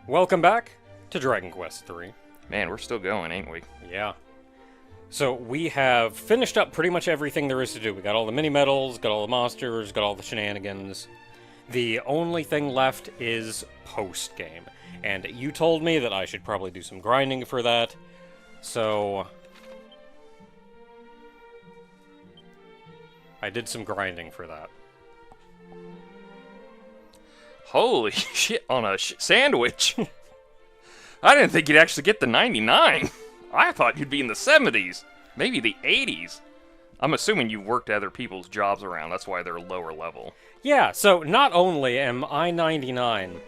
Welcome back to Dragon Quest III. Man, we're still going, ain't we? Yeah. So we have finished up pretty much everything there is to do. We got all the mini-medals, got all the monsters, got all the shenanigans. The only thing left is post-game. And you told me that I should probably do some grinding for that. So I did some grinding for that. Holy shit on a sandwich. I didn't think you'd actually get the 99. I thought you'd be in the 70s. Maybe the 80s. I'm assuming you worked other people's jobs around. That's why they're lower level. Yeah, so not only am I 99,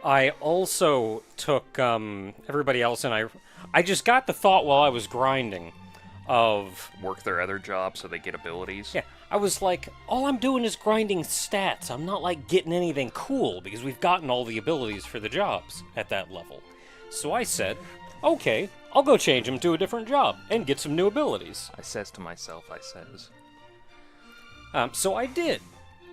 I also took everybody else and I just got the thought while I was grinding of... Work their other jobs so they get abilities. Yeah, I was like, all I'm doing is grinding stats. I'm not like getting anything cool because we've gotten all the abilities for the jobs at that level. So I said, okay, I'll go change them to a different job and get some new abilities. I says to myself, I says. So I did.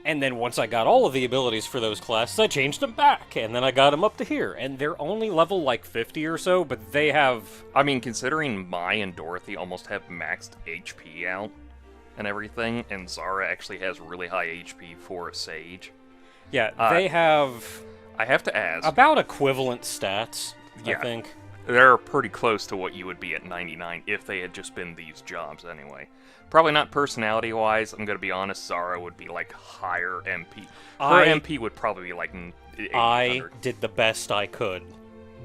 And then once I got all of the abilities for those classes, I changed them back, and then I got them up to here. And they're only level, like, 50 or so, but they have... I mean, considering Mai and Dorothy almost have maxed HP out and everything, and Zara actually has really high HP for a Sage. Yeah, they have... I have to ask. about equivalent stats, Yeah. I think. They're pretty close to what you would be at 99 if they had just been these jobs anyway. Probably not personality-wise. I'm going to be honest, Zara would be, like, higher MP. Her MP would probably be, like, 800. I did the best I could.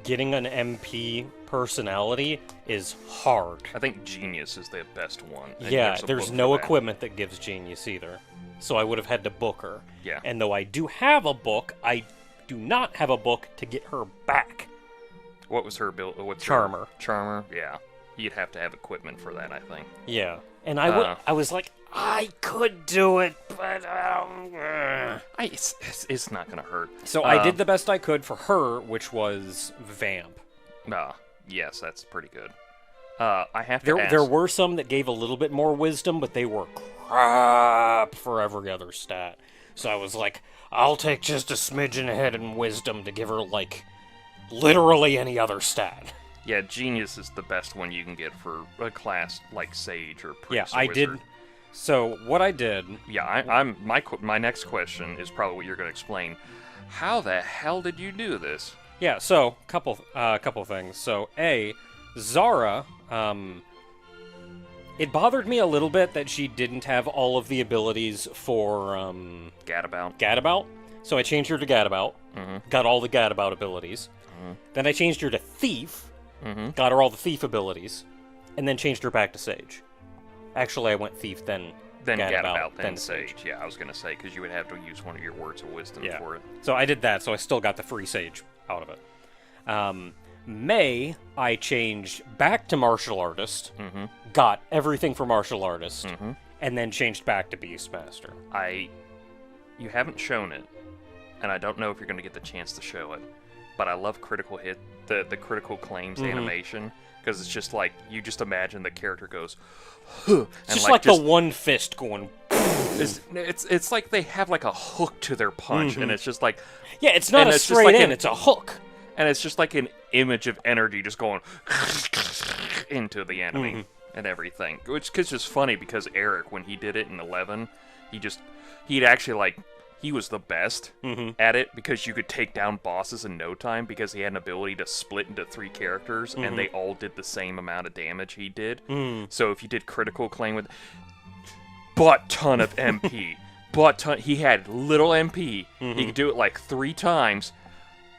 Getting an MP personality is hard. I think Genius is the best one. and Yeah, a there's book no for that. equipment that gives Genius either. So I would have had to book her. Yeah. And though I do have a book, I do not have a book to get her back. What was her build? What's Charmer. Her? Charmer, yeah. You'd have to have equipment for that, I think. Yeah. And I was like, I could do it, but... It's not going to hurt. So I did the best I could for her, which was Vamp. Yes, that's pretty good. I have to There, ask. there were some that gave a little bit more wisdom, but they were crap for every other stat. So I was like, I'll take just a smidgen ahead in wisdom to give her, like, literally any other stat. Yeah, Genius is the best one you can get for a class like Sage or Priest Yeah, or I Wizard. did. So what I did... Yeah, my next question is probably what you're going to explain. How the hell did you do this? Yeah, so, couple things. So, A, Zara, it bothered me a little bit that she didn't have all of the abilities for, Gadabout. Gadabout. So I changed her to Gadabout, got all the Gadabout abilities. Then I changed her to Thief, got her all the Thief abilities, and then changed her back to Sage. Actually, I went Thief, then Gadabout, then Sage. Yeah, I was going to say, because you would have to use one of your words of wisdom for it. So I did that, so I still got the free Sage out of it. May, I changed back to Martial Artist, got everything for Martial Artist, and then changed back to Beastmaster. You haven't shown it, and I don't know if you're going to get the chance to show it, but I love critical hit, the critical claims animation, because it's just like, you just imagine the character goes, huh, It's just like the one fist going... It's like they have like a hook to their punch, and it's just like... Yeah, it's not a straight in, it's a hook. And it's just like an image of energy just going into the enemy and everything. Which is just funny because Eric, when he did it in 11, he'd actually like... He was the best at it because you could take down bosses in no time because he had an ability to split into 3 characters and they all did the same amount of damage he did. So if you did critical claim with butt ton of MP, he had little MP. He could do it like 3 times,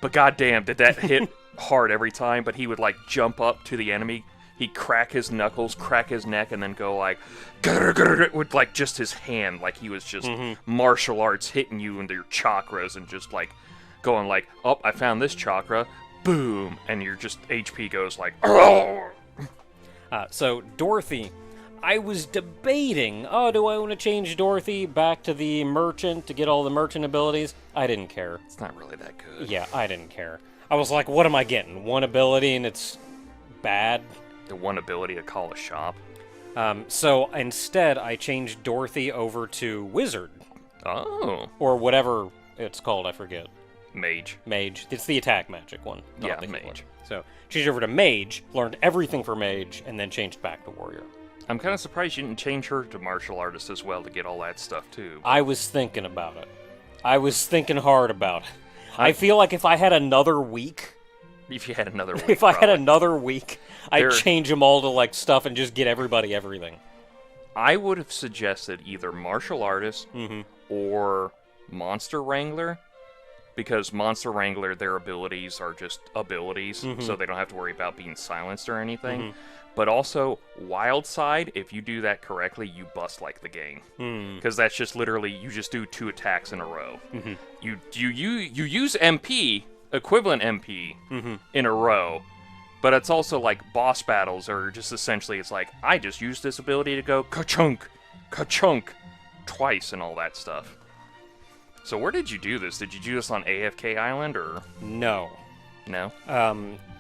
but goddamn, did that hit hard every time. But he would like jump up to the enemy. He'd crack his knuckles, crack his neck, and then go like, with like just his hand, like he was just martial arts hitting you into your chakras and just like going like, oh, I found this chakra, boom, and your just HP goes like, So, Dorothy, I was debating, do I want to change Dorothy back to the merchant to get all the merchant abilities? I didn't care. It's not really that good. Yeah, I didn't care. I was like, what am I getting? One ability and it's bad? The one ability to call a shop. So instead, I changed Dorothy over to Wizard. Oh. Or whatever it's called, I forget. Mage. Mage. It's the attack magic one. Not Yeah, the healer. Mage. So changed over to Mage, learned everything for Mage, and then changed back to Warrior. I'm kind of surprised you didn't change her to martial artist as well to get all that stuff too. I was thinking about it. I was thinking hard about it. I feel like if I had another week, If you had another week, if I had probably. another week, I'd There- change them all to like stuff and just get everybody everything. I would have suggested either martial artist Mm-hmm. or monster wrangler, because monster wrangler, their abilities are just abilities, Mm-hmm. so they don't have to worry about being silenced or anything. But also wild side, if you do that correctly, you bust like the game, because that's just literally you just do 2 attacks in a row. Mm-hmm. You use MP equivalent MP Mm-hmm. in a row. But it's also like boss battles are just essentially, it's like, I just used this ability to go ka-chunk, ka-chunk, twice and all that stuff. So where did you do this? Did you do this on AFK Island or No. no?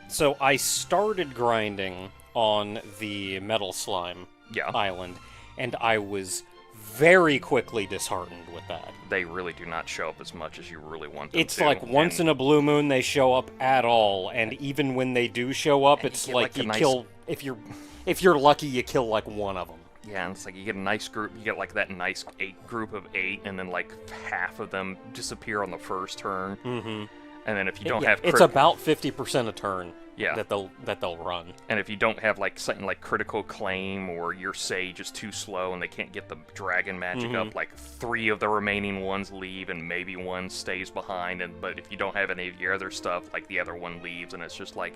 So I started grinding on the Metal Slime Yeah, Island, and I was very quickly disheartened with that. they really do not show up as much as you really want them It's to. like once in a blue moon they show up at all, and even when they do show up, And you it's get, like like, a you nice- kill if you're lucky, you kill like one of them. Yeah, and it's like you get a nice group, you get like that nice group of 8, and then like half of them disappear on the first turn. Mm-hmm. And then if you don't have it's about 50% a turn. Yeah. that they'll run. And if you don't have like something like critical claim, or your sage is too slow and they can't get the dragon magic up, like 3 of the remaining ones leave and maybe one stays behind. But if you don't have any of your other stuff, like the other one leaves, and it's just like,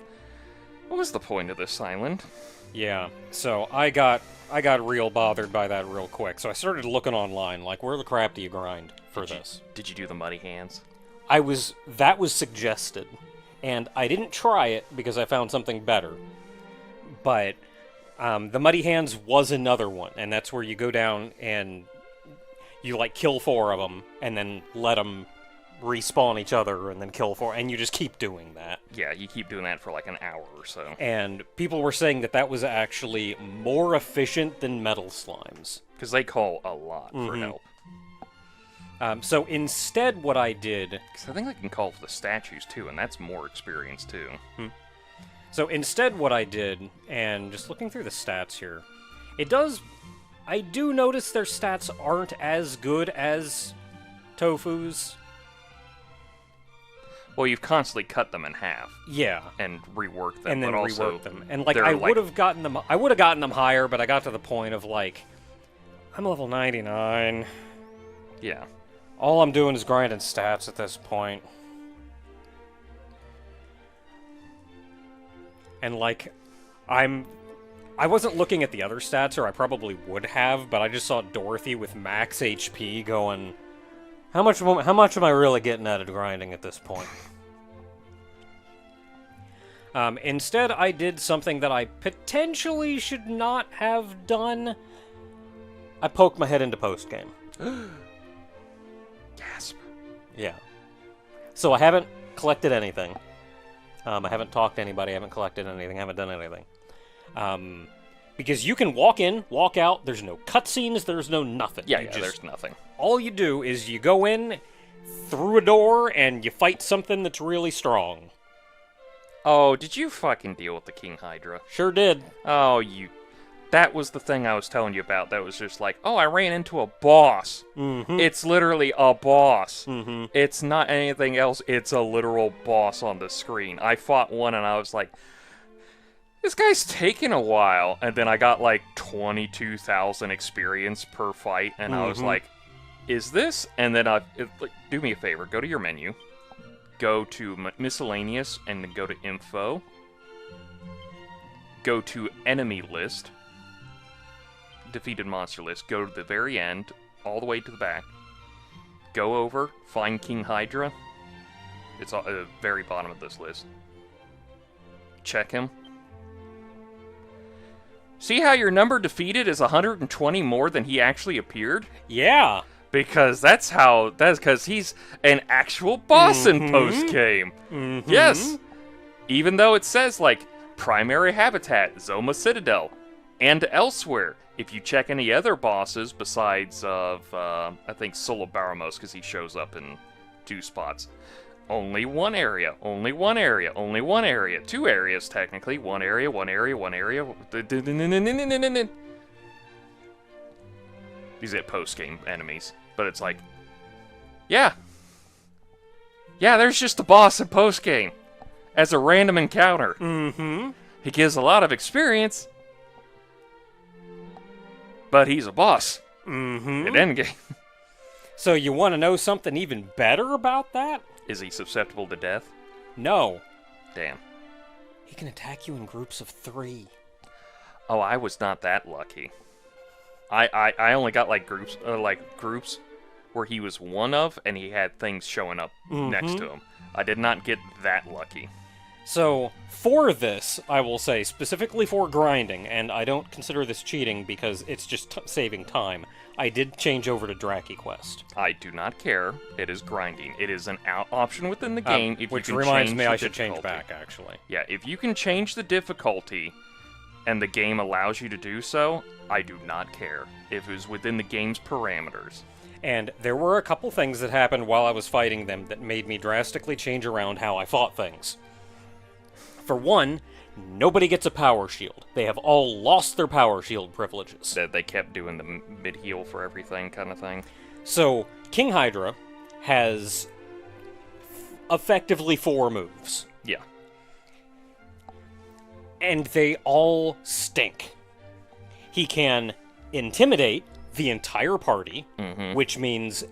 what was the point of this island? Yeah, so I got real bothered by that real quick. So I started looking online, like, where the crap do you grind for this? Did you do the muddy hands? That was suggested, and I didn't try it because I found something better. But the Muddy Hands was another one, and that's where you go down and you like kill 4 of them, and then let them respawn each other, and then kill 4, and you just keep doing that. Yeah, you keep doing that for like an hour or so. And people were saying that was actually more efficient than Metal Slimes. Because they call a lot for help. So instead, what I did. Because I think they can call for the statues too, and that's more experience too. So instead, what I did, and just looking through the stats here, I do notice their stats aren't as good as Tofu's. Well, you've constantly cut them in half Yeah. and reworked them, And then but also rework them. And like they're I would have gotten them higher, but I got to the point of like, I'm level 99. Yeah. All I'm doing is grinding stats at this point. And like, I wasn't looking at the other stats, or I probably would have, but I just saw Dorothy with max HP going, how much am I really getting out of grinding at this point? Instead, I did something that I potentially should not have done. I poked my head into post-game. Gasp. Yeah. So I haven't collected anything. I haven't talked to anybody, I haven't collected anything, I haven't done anything. Because you can walk in, walk out, there's no cutscenes, there's no nothing. Yeah, there's nothing. All you do is you go in, through a door, and you fight something that's really strong. Oh, did you fucking deal with the King Hydra? Sure did. Oh, that was the thing I was telling you about. That was just like, oh, I ran into a boss. Mm-hmm. It's literally a boss. Mm-hmm. It's not anything else. It's a literal boss on the screen. I fought one and I was like, this guy's taking a while. And then I got like 22,000 experience per fight. And I was like, is this? And then do me a favor. Go to your menu. Go to miscellaneous and then go to info. Go to enemy list. Defeated monster list. Go to the very end, all the way to the back. Go over, find King Hydra. It's at the very bottom of this list. Check him. See how your number defeated is 120 more than he actually appeared? Yeah. Because that's because he's an actual boss in post-game. Mm-hmm. Yes. Even though it says, like, primary habitat, Zoma Citadel, and elsewhere. If you check any other bosses besides I think Solobaramos, because he shows up in 2 spots, only one area, only one area, only one area, 2 areas technically, one area, one area, one area. These are post-game enemies, but it's like, yeah, there's just a boss in post-game as a random encounter. Mm-hmm. He gives a lot of experience, but he's a boss Mm-hmm. at endgame. So you want to know something even better about that? Is he susceptible to death? No. Damn. He can attack you in groups of 3. Oh, I was not that lucky. I only got like groups where he was one of, and he had things showing up next to him. I did not get that lucky. So, for this, I will say, specifically for grinding, and I don't consider this cheating because it's just saving time, I did change over to Draki Quest. I do not care. It is grinding. It is an option within the game. If Which you can reminds change me the I should difficulty. change back, actually. Yeah, if you can change the difficulty and the game allows you to do so, I do not care. If it was within the game's parameters. And there were a couple things that happened while I was fighting them that made me drastically change around how I fought things. For one, nobody gets a power shield. They have all lost their power shield privileges. That they kept doing the mid-heal for everything kind of thing. So, King Hydra has effectively 4 moves. Yeah. And they all stink. He can intimidate the entire party, which means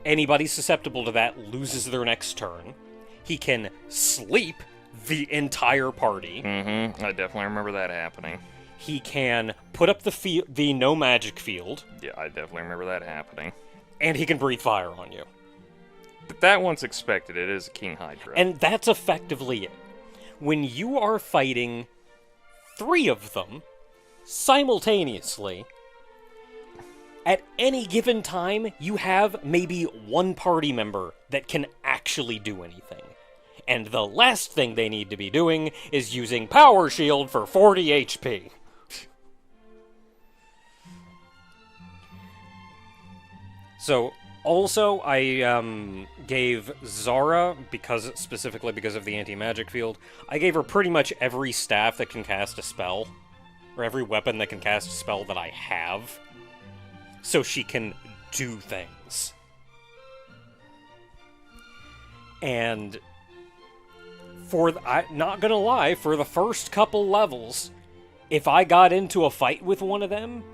anybody susceptible to that loses their next turn. He can sleep the entire party. I definitely remember that happening. He can put up the no magic field. Yeah, I definitely remember that happening. And he can breathe fire on you. But that one's expected. It is a King Hydra. And that's effectively it. When you are fighting 3 of them simultaneously, at any given time, you have maybe 1 party member that can actually do anything. And the last thing they need to be doing is using Power Shield for 40 HP. So, also, I gave Zara, specifically because of the anti-magic field, I gave her pretty much every staff that can cast a spell, or every weapon that can cast a spell that I have, so she can do things. And not gonna lie, for the first couple levels, if I got into a fight with one of them,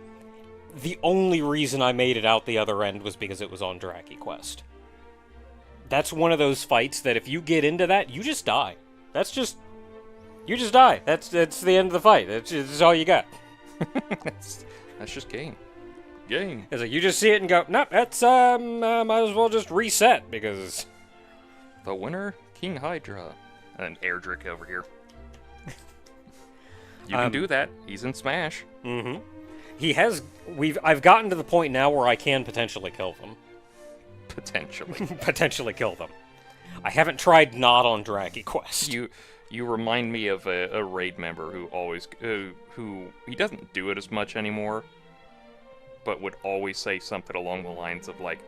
the only reason I made it out the other end was because it was on Draki Quest. That's one of those fights that if you get into that, you just die. You just die. That's the end of the fight. That's all you got. That's just game. Game. It's like, you just see it and go, nope, that's, might as well just reset, because... The winner, King Hydra. And Erdrick over here. You can do that. He's in Smash. Mm-hmm. I've gotten to the point now where I can potentially kill them. Potentially. Potentially kill them. I haven't tried not on Draki Quest. You remind me of a raid member who always who he doesn't do it as much anymore, but would always say something along the lines of like,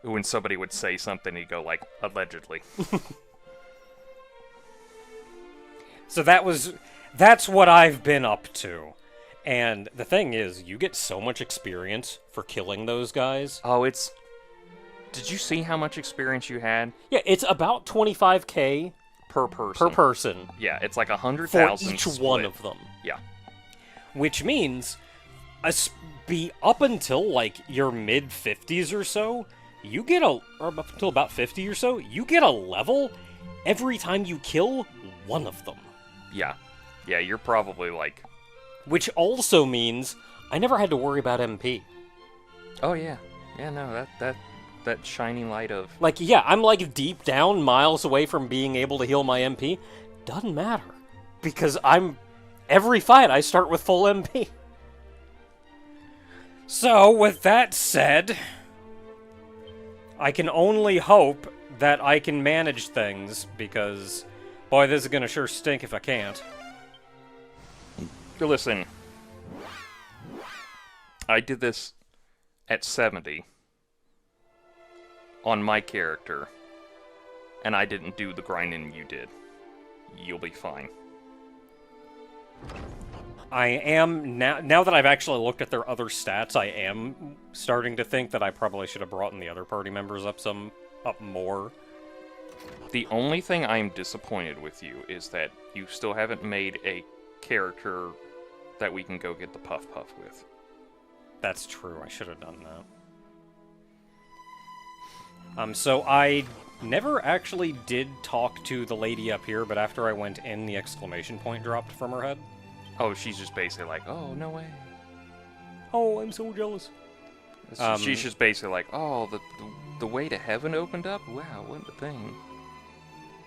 when somebody would say something, he'd go like, allegedly. So that's what I've been up to. And the thing is, you get so much experience for killing those guys. Oh, did you see how much experience you had? Yeah, it's about 25k per person. per person Yeah, it's like 100,000 for each split. one of them. Yeah. Which means, be up until like your mid 50s or so, or up until about 50 or so, you get a level every time you kill one of them. Yeah. Yeah, you're probably like... Which also means I never had to worry about MP. Oh, yeah. Yeah, no, that shining light of... Like, yeah, I'm like deep down miles away from being able to heal my MP. Doesn't matter. Because every fight I start with full MP. So, with that said, I can only hope that I can manage things, because, boy, this is gonna sure stink if I can't. Listen, I did this at 70 on my character, and I didn't do the grinding you did. You'll be fine. I am, now that I've actually looked at their other stats, I am starting to think that I probably should have brought in the other party members up more. The only thing I'm disappointed with you is that you still haven't made a character that we can go get the Puff Puff with. That's true, I should have done that. So I never actually did talk to the lady up here, but after I went in, the exclamation point dropped from her head. Oh, she's just basically like, oh, no way. Oh, I'm so jealous. She's just basically like, oh, the way to heaven opened up? Wow, what a thing.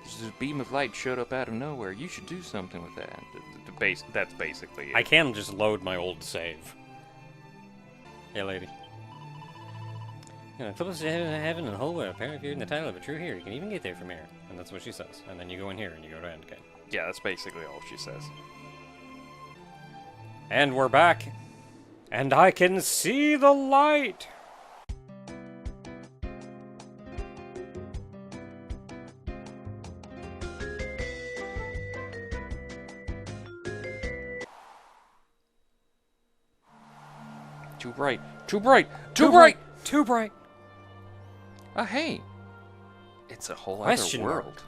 This beam of light showed up out of nowhere. You should do something with that. That's basically it. I can just load my old save. Hey, lady. You know, close to heaven and whole world. Apparently, if you're in the title of a true hero, you can even get there from here. And that's what she says. And then you go in here and you go to Endgame. Yeah, that's basically all she says. And we're back. And I can see the light! Too bright. Too bright. Too bright. Too bright! Hey. It's a whole Question other mark. world.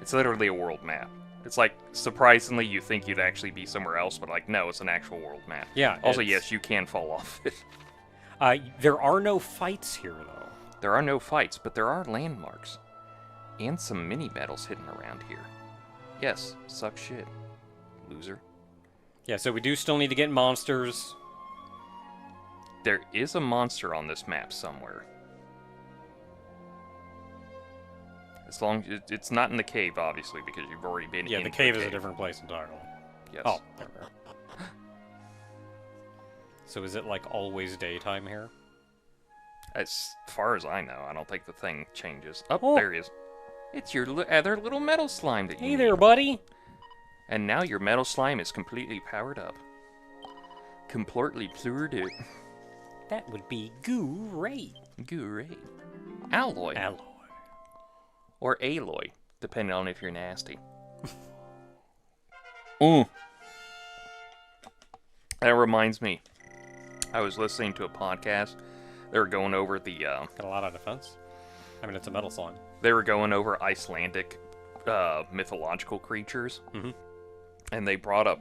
It's literally a world map. It's like, surprisingly, you think you'd actually be somewhere else, but like, no, it's an actual world map. Yeah. Also, yes, you can fall off it. There are no fights here, though. There are no fights, but there are landmarks. And some mini-battles hidden around here. Yes, suck shit, loser. Yeah, so we do still need to get monsters. There is a monster on this map somewhere. As long as it's not in the cave, obviously, because you've already been in Yeah, the cave is a different place entirely. Yes. Oh, there we are. So is it, like, always daytime here? As far as I know, I don't think the thing changes. Oh, Oh. there he is. It's your other little metal slime that you Hey need. there, buddy! And now your metal slime is completely powered up. Completely plured out. That would be great. Great. Alloy. Alloy. Or Aloy, depending on if you're nasty. That reminds me. I was listening to a podcast. They were going over the... Got a lot of defense. I mean, it's a metal slime. They were going over Icelandic mythological creatures. Mm-hmm. And they brought up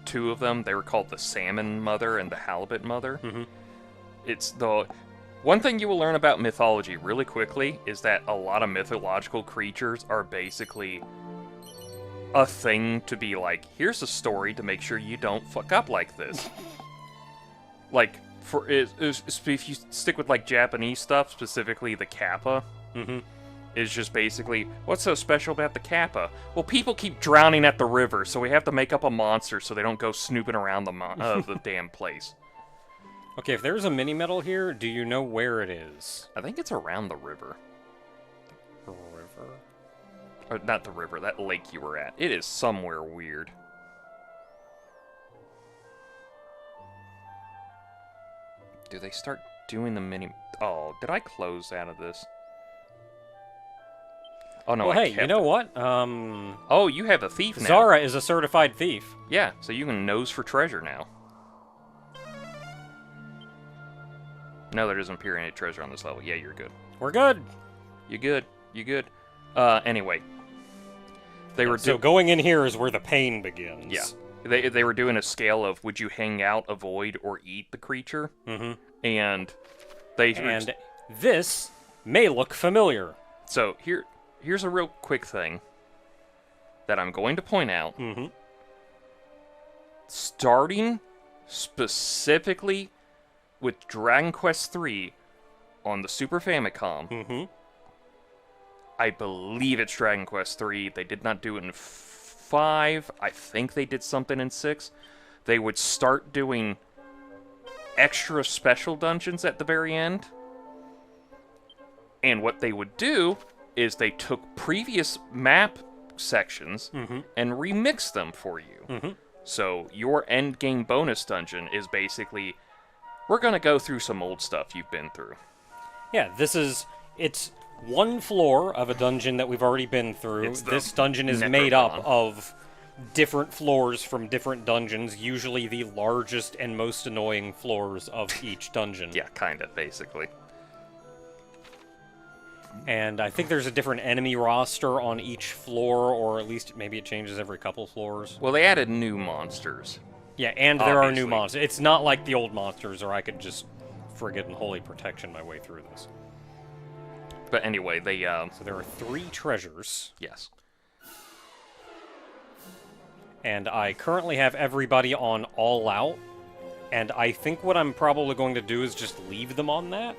two of them. They were called the Salmon Mother and the Halibut Mother. Mm-hmm. It's the... One thing you will learn about mythology really quickly is that a lot of mythological creatures are basically a thing to be like, here's a story to make sure you don't fuck up like this. Like, if you stick with, like, Japanese stuff, specifically the Kappa, is just basically, what's so special about the Kappa? Well, people keep drowning at the river, so we have to make up a monster so they don't go snooping around the damn place. Okay, if there's a mini-metal here, do you know where it is? I think it's around the river. River? Or not the river, that lake you were at. It is somewhere weird. Do they start doing the mini... Oh, did I close out of this? Oh, no, well, I hey, kept you know it. what? Oh, you have a thief now. Zara is a certified thief. Yeah, so you can nose for treasure now. No, there doesn't appear any treasure on this level. Yeah, you're good. We're good. You good. You good. Anyway. So going in here is where the pain begins. Yeah. They were doing a scale of would you hang out, avoid, or eat the creature? Mm-hmm. And this may look familiar. So here's a real quick thing that I'm going to point out. Mm-hmm. Starting specifically with Dragon Quest III on the Super Famicom, Mm-hmm. I believe it's Dragon Quest III. They did not do it in 5. I think they did something in 6. They would start doing extra special dungeons at the very end. And what they would do is they took previous map sections and remixed them for you. Mm-hmm. So your end game bonus dungeon is basically, we're going to go through some old stuff you've been through. Yeah, it's one floor of a dungeon that we've already been through. This dungeon is made up of different floors from different dungeons, usually the largest and most annoying floors of each dungeon. Yeah, kinda, basically. And I think there's a different enemy roster on each floor, or at least maybe it changes every couple floors. Well, they added new monsters. Yeah, and there are new Obviously. monsters. It's not like the old monsters, or I could just friggin' holy protection my way through this. But anyway, they, So there are 3 treasures, yes. and I currently have everybody on all out, and I think what I'm probably going to do is just leave them on that.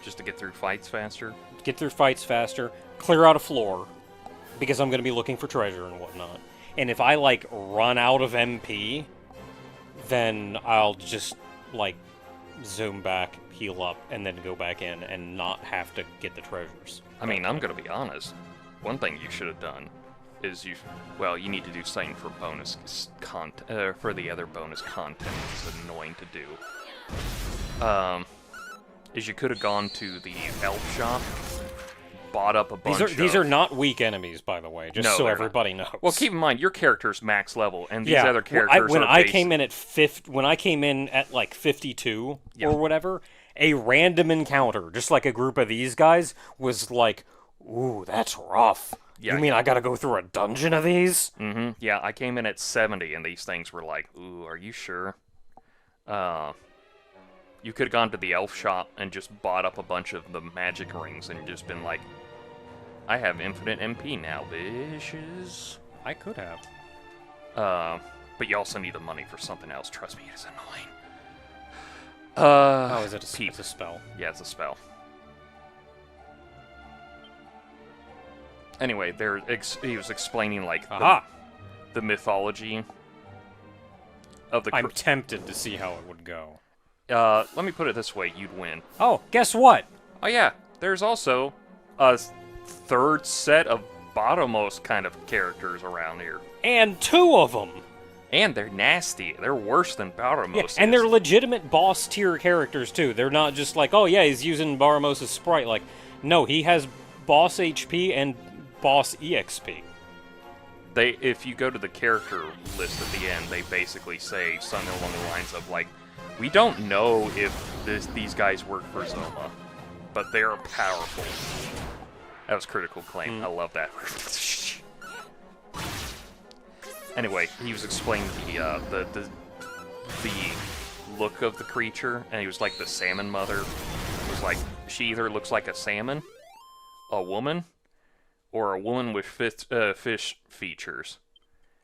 Just to get through fights faster. Get through fights faster, clear out a floor, because I'm going to be looking for treasure and whatnot. And if I, like, run out of MP, then I'll just, like, zoom back, heal up, and then go back in and not have to get the treasures. I mean, I'm gonna be honest. One thing you should have done is you need to do something for bonus content, for the other bonus content. It's annoying to do. Is you could have gone to the elf shop, bought up a bunch These are not weak enemies, by the way, just No, so they're everybody knows. Well, keep in mind your character's max level, and these other characters when are I came in at when I came in at like 52 or whatever, a random encounter, just like a group of these guys, was like, "Ooh, that's rough." Yeah, you mean I gotta go through a dungeon of these? Mm-hmm. Yeah, I came in at 70, and these things were like, "Ooh, are you sure?" You could have gone to the elf shop and just bought up a bunch of the magic rings and just been like, I have infinite MP now, bitches. I could have. But you also need the money for something else. Trust me, it's annoying. Oh, is it Peep. it's a spell? Yeah, it's a spell. Anyway, he was explaining, like, the mythology of the... I'm tempted to see how it would go. Let me put it this way, you'd win. Oh, guess what? Oh yeah, there's also a third set of bottommost kind of characters around here. And 2 of them! And they're nasty. They're worse than Baramos. And they're legitimate boss tier characters too. They're not just like, oh yeah, he's using Baramos' sprite. Like, no, he has boss HP and boss EXP. If you go to the character list at the end, they basically say something along the lines of like, we don't know if these guys work for Zoma, but they're powerful. That was critical claim. I love that. Anyway, he was explaining the look of the creature, and he was like the salmon mother. It was like she either looks like a salmon, a woman, or a woman with fish features.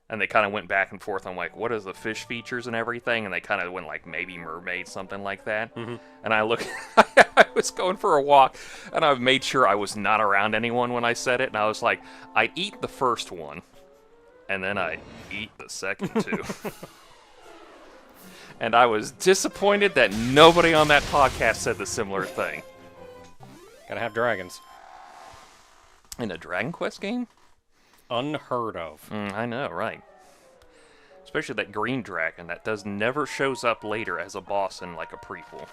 And they kind of went back and forth on like, what is the fish features and everything, and they kind of went like maybe mermaid, something like that. And I looked, I was going for a walk, and I made sure I was not around anyone when I said it, and I was like, I'd eat the first one, and then I'd eat the second two. And I was disappointed that nobody on that podcast said the similar thing. Gotta have dragons. In a Dragon Quest game? Unheard of. I know, right? Especially that green dragon that never shows up later as a boss in like a prequel.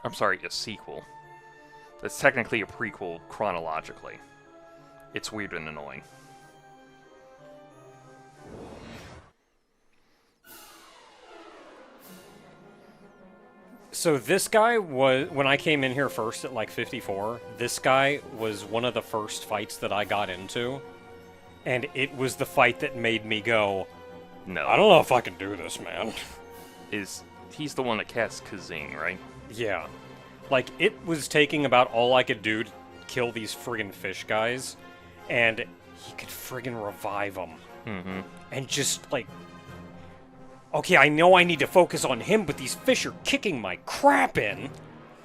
I'm sorry, a sequel. That's technically a prequel chronologically. It's weird and annoying. So this guy was, when I came in here first at like 54, this guy was one of the first fights that I got into. And it was the fight that made me go, No. I don't know if I can do this, man. He's the one that casts Kazing, right? Yeah. Like, it was taking about all I could do to kill these friggin' fish guys. And he could friggin' revive them. Mm-hmm. And just, like... Okay, I know I need to focus on him, but these fish are kicking my crap in.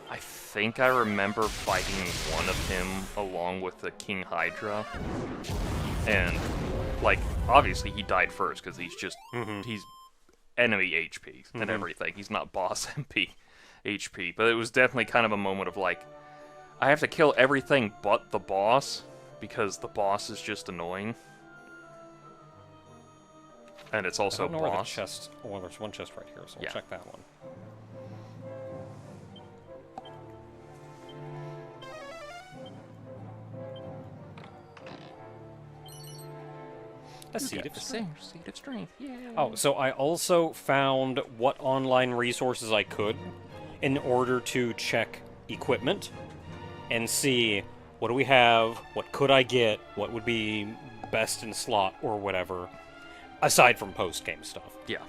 I think I remember fighting one of him along with the King Hydra. And, like, obviously he died first, because he's just... He's enemy HP and everything. He's not boss MP HP. But it was definitely kind of a moment of, like, I have to kill everything but the boss, because the boss is just annoying. And it's also I don't know boss. where the chest... Oh, well, there's one chest right here, so I'll check that one. A seed of strength. Seed of strength. Yeah. Oh, so I also found what online resources I could in order to check equipment and see what do we have, what could I get, what would be best in slot or whatever, aside from post-game stuff. Yeah.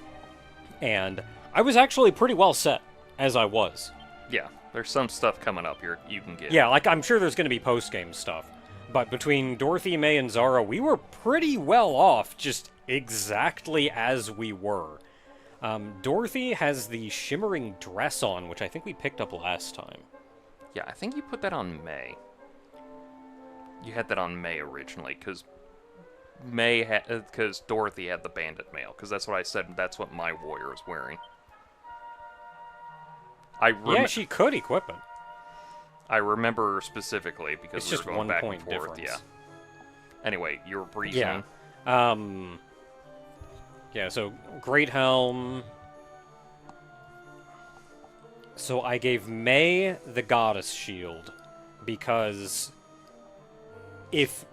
And I was actually pretty well set as I was. Yeah. There's some stuff coming up here you can get. Yeah, like I'm sure there's going to be post-game stuff. But between Dorothy, May, and Zara, we were pretty well off, just exactly as we were. Dorothy has the shimmering dress on, which I think we picked up last time. Yeah, I think you put that on May. You had that on May originally, because Dorothy had the bandit mail, because that's what I said. That's what my warrior was wearing. Yeah, she could equip it. I remember specifically because It's we just were going 1 back point and forth. difference. Yeah. Anyway, you were reasoning. Yeah. Yeah, so Great Helm. So I gave May the Goddess Shield because if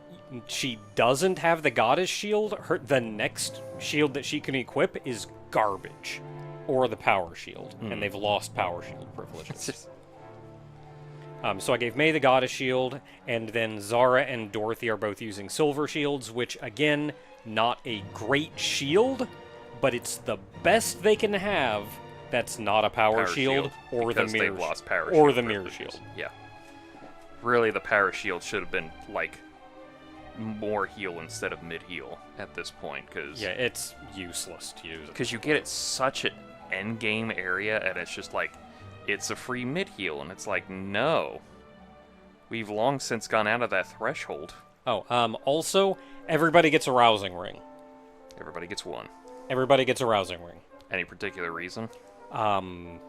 she doesn't have the Goddess Shield, the next shield that she can equip is garbage. Or the Power Shield, and they've lost Power Shield privileges. So I gave May the Goddess Shield, and then Zara and Dorothy are both using Silver Shields, which, again, not a great shield, but it's the best they can have that's not a Power Shield or the Mirror they've lost Power or Shield the Mirror privileges. Shield. Yeah. Really, the Power Shield should have been, like, more heal instead of mid-heal at this point, because... Yeah, it's useless to use it. Because you get it such an endgame area, and it's just like, it's a free mid-heal, and it's like, no. We've long since gone out of that threshold. Oh, also, everybody gets a Rousing Ring. Everybody gets one. Everybody gets a Rousing Ring. Any particular reason? King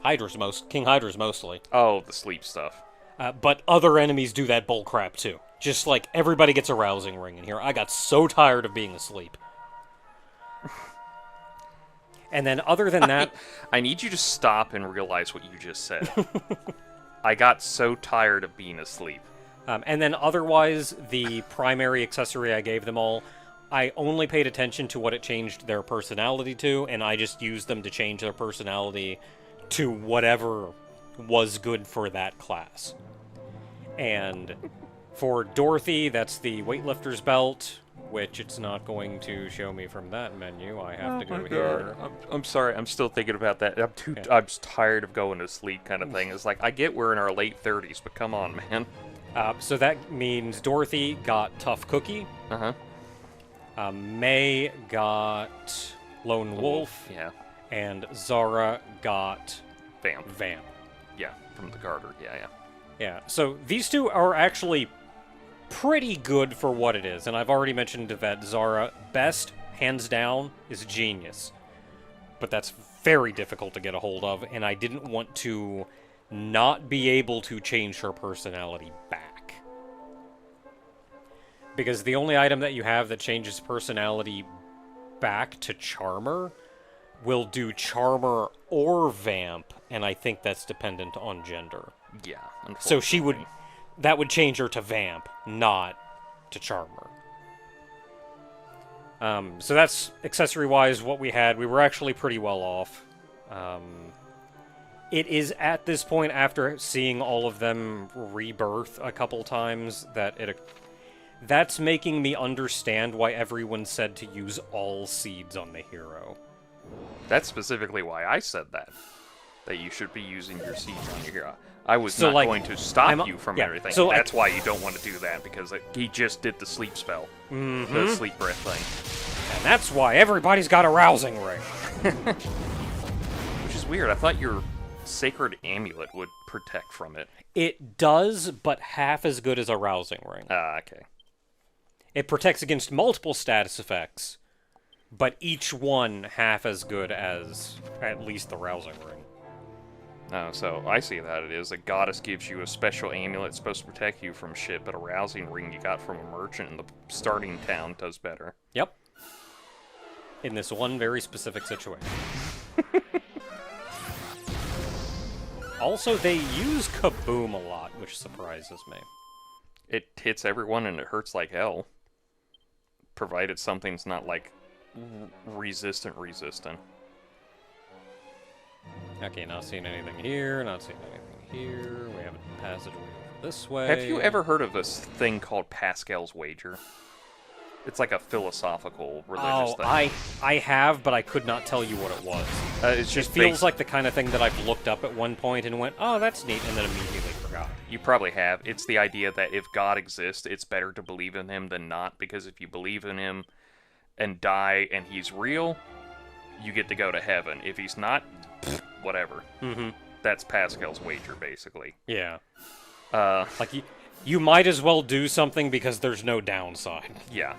Hydra's mostly. Oh, the sleep stuff. But other enemies do that bullcrap too. Just like, everybody gets a Rousing Ring in here. I got so tired of being asleep. And then other than that... I need you to stop and realize what you just said. I got so tired of being asleep. And then otherwise, the primary accessory I gave them all, I only paid attention to what it changed their personality to, and I just used them to change their personality to whatever was good for that class. And for Dorothy, that's the weightlifter's belt, which it's not going to show me from that menu. I have to go here. I'm sorry, I'm still thinking about that. I'm just tired of going to sleep kind of thing. It's like, I get we're in our late 30s, but come on, man. So that means Dorothy got Tough Cookie. Uh-huh. May got Lone Wolf. Yeah. And Zara got Vamp. Yeah, from the Garter. Yeah. Yeah, so these two are actually pretty good for what it is, and I've already mentioned that Zara, best, hands down, is Genius. But that's very difficult to get a hold of, and I didn't want to not be able to change her personality back. Because the only item that you have that changes personality back to Charmer will do Charmer or Vamp, and I think that's dependent on gender. Yeah, so that would change her to Vamp, not to Charmer. So that's, accessory-wise, what we had. We were actually pretty well off. It is at this point, after seeing all of them rebirth a couple times, that's making me understand why everyone said to use all seeds on the hero. That's specifically why I said that you should be using your seeds on your hero. I was not going to stop you from everything. So that's why you don't want to do that, because he just did the sleep spell. Mm-hmm. The sleep breath thing. And that's why everybody's got a Rousing Ring. Which is weird. I thought your Sacred Amulet would protect from it. It does, but half as good as a Rousing Ring. Okay. It protects against multiple status effects, but each one half as good as at least the Rousing Ring. Oh, so I see that it is. A goddess gives you a special amulet supposed to protect you from shit, but a Rousing Ring you got from a merchant in the starting town does better. Yep. In this one very specific situation. Also, they use Kaboom a lot, which surprises me. It hits everyone and it hurts like hell. provided something's not, like, resistant. Okay, not seeing anything here, not seeing anything here. We have a passageway over this way. Have you ever heard of this thing called Pascal's Wager? It's like a philosophical, religious thing. I have, but I could not tell you what it was. It's It just feels like the kind of thing that I've looked up at one point and went, oh, that's neat, and then immediately forgot. You probably have. It's the idea that if God exists, it's better to believe in him than not, because if you believe in him and die and he's real, you get to go to heaven. If he's not, whatever. Mm-hmm. That's Pascal's Wager, basically. Yeah. Uh, Like, you might as well do something because there's no downside. yeah.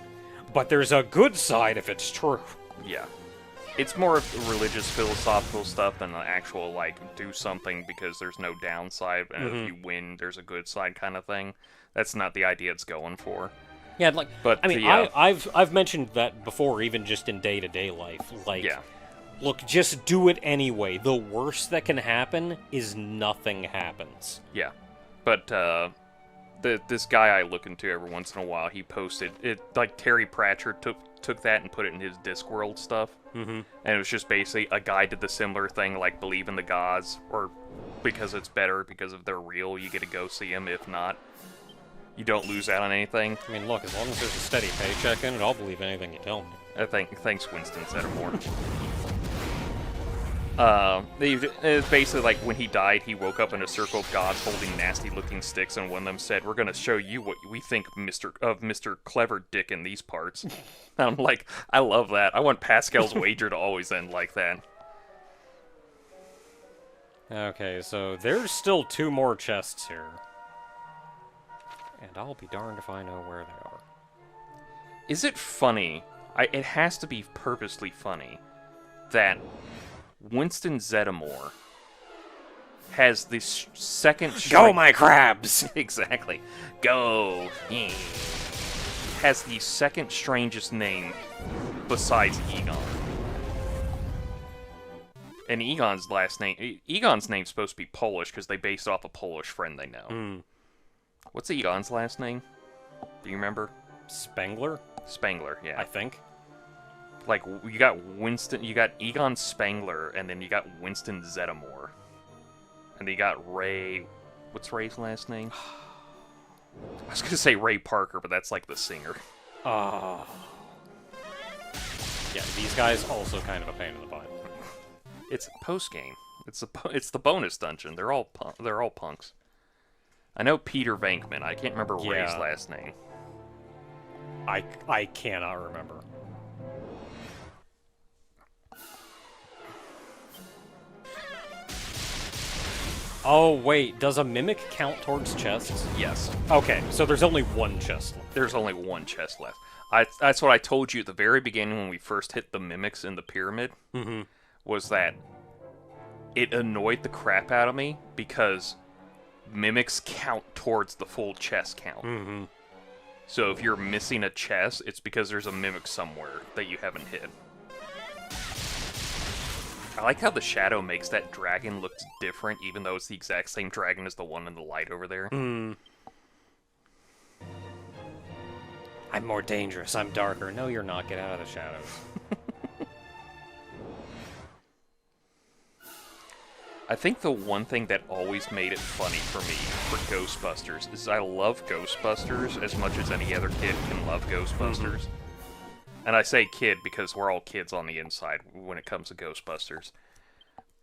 But there's a good side if it's true. Yeah. It's more of religious, philosophical stuff than the actual, like, do something because there's no downside, and if you win, there's a good side kind of thing. That's not the idea it's going for. Yeah, like, But I mean, the, I've mentioned that before, even just in day-to-day life. Like, Yeah. look, just do it anyway. The worst that can happen is nothing happens. Yeah. But, this guy I look into every once in a while, he posted it, like Terry Pratchett took that and put it in his Discworld stuff, and it was just basically a guy did the similar thing, like believe in the gods, or because it's better, because if they're real, you get to go see them. If not, you don't lose out on anything. I mean, look, as long as there's a steady paycheck in it, I'll believe anything you tell me. Thanks, Winston Zeddemore. It's basically like when he died, he woke up in a circle of gods holding nasty-looking sticks, and one of them said, "We're gonna show you what we think of Mr. Clever Dick in these parts." And I'm like, I love that. I want Pascal's Wager to always end like that. Okay, so there's still 2 more chests here. And I'll be darned if I know where they are. Is it funny? It has to be purposely funny that Winston Zeddemore has the second... Go, my crabs! Exactly. Go. Has the second strangest name besides Egon. And Egon's name's supposed to be Polish because they based off a Polish friend they know. What's Egon's last name? Do you remember? Spengler? Spengler, yeah. I think. Like, you got Egon Spengler, and then you got Winston Zeddemore. And then you got Ray... What's Ray's last name? I was gonna say Ray Parker, but that's like the singer. Yeah, these guys also kind of a pain in the butt. It's a post-game. It's the bonus dungeon. They're all punks. I know Peter Venkman. I can't remember Ray's last name. I cannot remember. Oh, wait, does a mimic count towards chests? Yes. Okay, so there's only 1 chest left. There's only 1 chest left. That's what I told you at the very beginning when we first hit the mimics in the pyramid, was that it annoyed the crap out of me because mimics count towards the full chest count. So if you're missing a chest, it's because there's a mimic somewhere that you haven't hit. I like how the shadow makes that dragon look different, even though it's the exact same dragon as the one in the light over there. I'm more dangerous, I'm darker. No, you're not. Get out of the shadows. I think the one thing that always made it funny for me for Ghostbusters is I love Ghostbusters as much as any other kid can love Ghostbusters. And I say kid because we're all kids on the inside when it comes to Ghostbusters.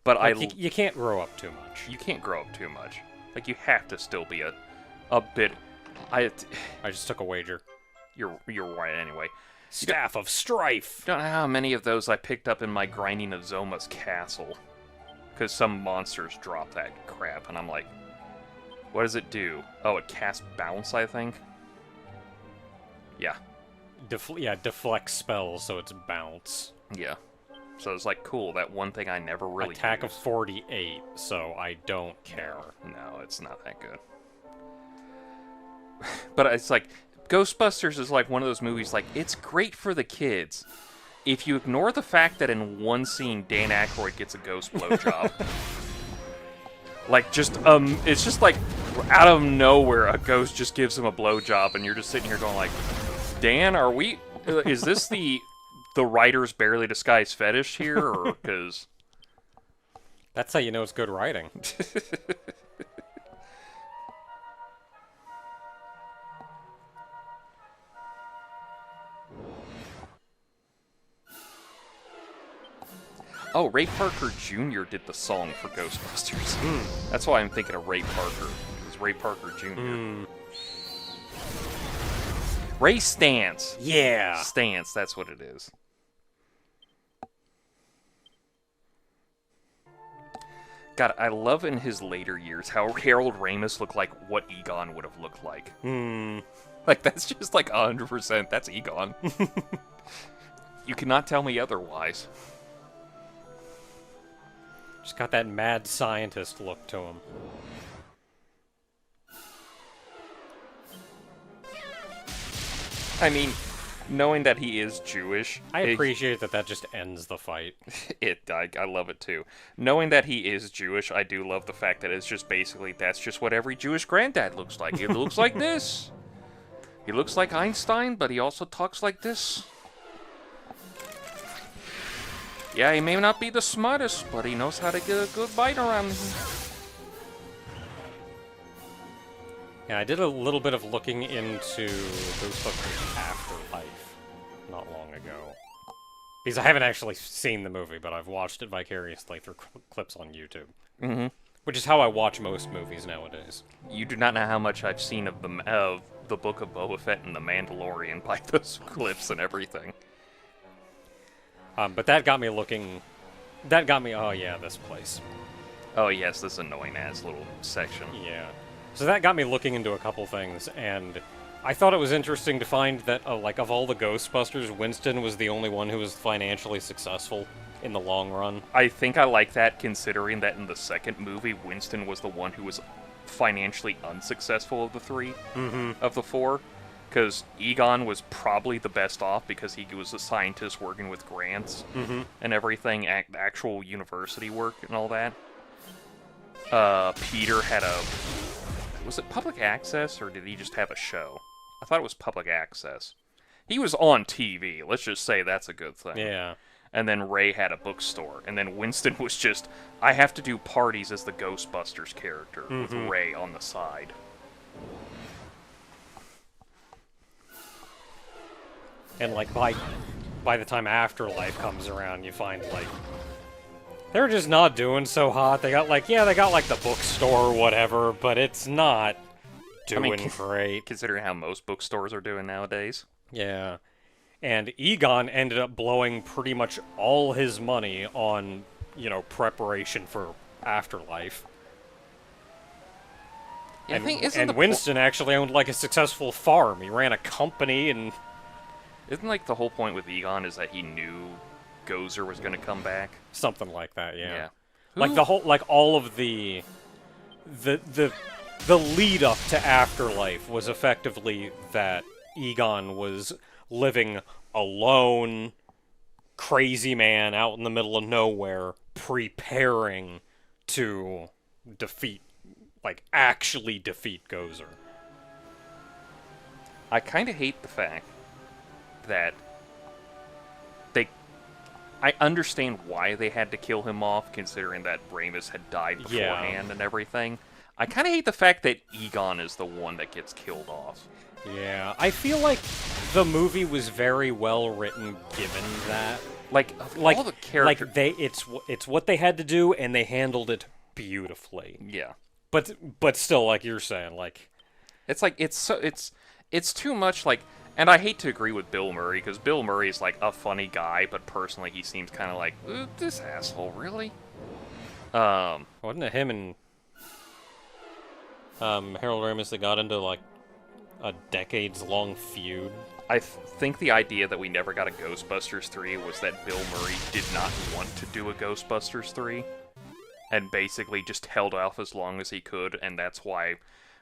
But Like, you can't grow up too much. You can't grow up too much. Like, you have to still be a bit... I just took a wager. You're right anyway. Staff of Strife! Don't know how many of those I picked up in my grinding of Zoma's castle. Because some monsters drop that crap, and I'm like, what does it do? Oh, it casts bounce, I think? Yeah. Deflect spells, so it's bounce. Yeah. So it's like, cool, that one thing I never really Attack used. of 48, so I don't care. No, it's not that good. But it's like, Ghostbusters is like one of those movies, like, it's great for the kids. If you ignore the fact that in one scene, Dan Aykroyd gets a ghost blowjob. Like, just, it's just like, out of nowhere, a ghost just gives him a blowjob, and you're just sitting here going like, Dan, are we Is this the writer's barely disguised fetish here, or because... That's how you know it's good writing. Oh, Ray Parker Jr. did the song for Ghostbusters. That's why I'm thinking of Ray Parker. It was Ray Parker Jr. Ray Stantz. Yeah. Stantz, that's what it is. God, I love in his later years how Harold Ramis looked like what Egon would have looked like. Like, that's just like 100%. That's Egon. You cannot tell me otherwise. Just got that mad scientist look to him. I mean, knowing that he is Jewish... I appreciate that just ends the fight. I love it too. Knowing that he is Jewish, I do love the fact that it's just basically, that's just what every Jewish granddad looks like. He looks like this. He looks like Einstein, but he also talks like this. Yeah, he may not be the smartest, but he knows how to get a good bite around him. Yeah, I did a little bit of looking into Ghostbusters Afterlife not long ago. Because I haven't actually seen the movie, but I've watched it vicariously through clips on YouTube. Mm-hmm. Which is how I watch most movies nowadays. You do not know how much I've seen of the Book of Boba Fett and The Mandalorian by those clips and everything. But that got me looking... That got me... Oh, yeah, this place. Oh, yes, this annoying-ass little section. Yeah. So that got me looking into a couple things, and I thought it was interesting to find that, like, of all the Ghostbusters, Winston was the only one who was financially successful in the long run. I think I like that, considering that in the second movie, Winston was the one who was financially unsuccessful of the three, of the four. Because Egon was probably the best off because he was a scientist working with grants and everything, actual university work and all that. Peter had a... Was it public access, or did he just have a show? I thought it was public access. He was on TV. Let's just say that's a good thing. Yeah. And then Ray had a bookstore. And then Winston was just, I have to do parties as the Ghostbusters character with Ray on the side. And, like, by the time Afterlife comes around, you find, like, they're just not doing so hot. They got, like, the bookstore or whatever, but it's not doing great. Considering how most bookstores are doing nowadays. Yeah. And Egon ended up blowing pretty much all his money on, preparation for Afterlife. Yeah, and Winston actually owned, like, a successful farm. He ran a company and... Isn't, like, the whole point with Egon is that he knew Gozer was going to come back? Something like that, yeah. Like, the whole, like, all of the lead up to Afterlife was effectively that Egon was living alone, crazy man out in the middle of nowhere, preparing to actually defeat Gozer. I kind of hate the fact that I understand why they had to kill him off, considering that Ramis had died beforehand and everything. I kind of hate the fact that Egon is the one that gets killed off. Yeah, I feel like the movie was very well written, given that. Like all the characters, it's what they had to do, and they handled it beautifully. Yeah, but still, like you're saying, like it's too much. Like, and I hate to agree with Bill Murray, because Bill Murray is like a funny guy, but personally he seems kind of like this asshole, really. Wasn't it him and Harold Ramis that got into like a decades-long feud? I think the idea that we never got a Ghostbusters 3 was that Bill Murray did not want to do a Ghostbusters 3, and basically just held off as long as he could, and that's why